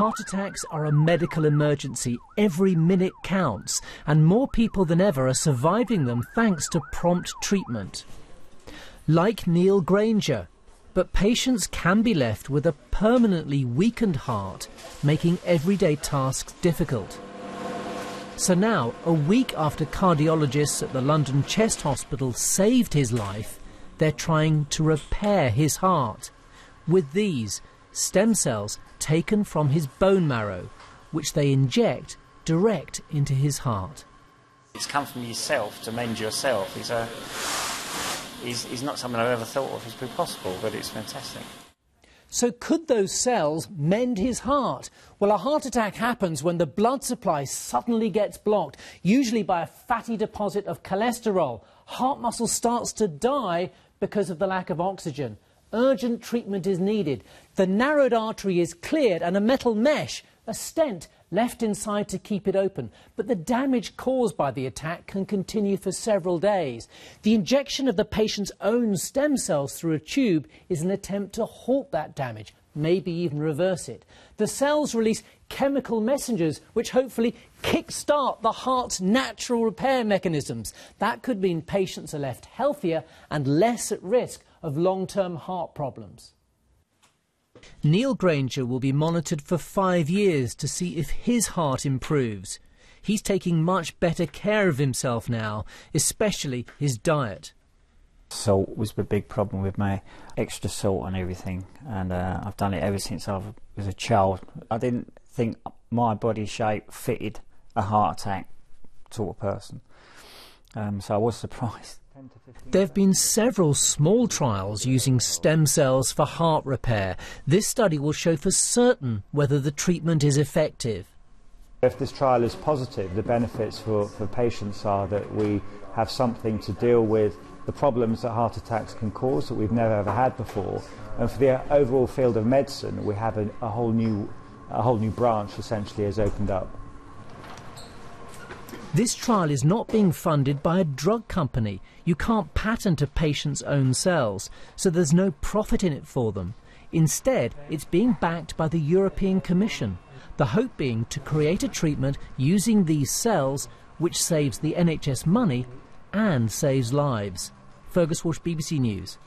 Heart attacks are a medical emergency. Every minute counts, and more people than ever are surviving them thanks to prompt treatment. Like Neil Granger, but patients can be left with a permanently weakened heart, making everyday tasks difficult. So now, a week after cardiologists at the London Chest Hospital saved his life, they're trying to repair his heart with these stem cells taken from his bone marrow, which they inject direct into his heart. It's come from yourself to mend yourself. It's not something I've ever thought of as being possible, but it's fantastic. So could those cells mend his heart? Well, a heart attack happens when the blood supply suddenly gets blocked, usually by a fatty deposit of cholesterol. Heart muscle starts to die because of the lack of oxygen. Urgent treatment is needed. The narrowed artery is cleared and a metal mesh, a stent, left inside to keep it open. But the damage caused by the attack can continue for several days. The injection of the patient's own stem cells through a tube is an attempt to halt that damage, maybe even reverse it. The cells release chemical messengers which hopefully kick-start the heart's natural repair mechanisms. That could mean patients are left healthier and less at risk of long-term heart problems. Neil Granger will be monitored for 5 years to see if his heart improves. He's taking much better care of himself now, especially his diet. Salt was the big problem with my extra salt and everything, and I've done it ever since I was a child. I didn't think my body shape fitted a heart attack sort of person, so I was surprised. There have been several small trials using stem cells for heart repair. This study will show for certain whether the treatment is effective. If this trial is positive, the benefits for patients are that we have something to deal with the problems that heart attacks can cause that we've never ever had before. And for the overall field of medicine, we have a whole new branch essentially has opened up. This trial is not being funded by a drug company. You can't patent a patient's own cells, so there's no profit in it for them. Instead, it's being backed by the European Commission, the hope being to create a treatment using these cells which saves the NHS money and saves lives. Fergus Walsh, BBC News.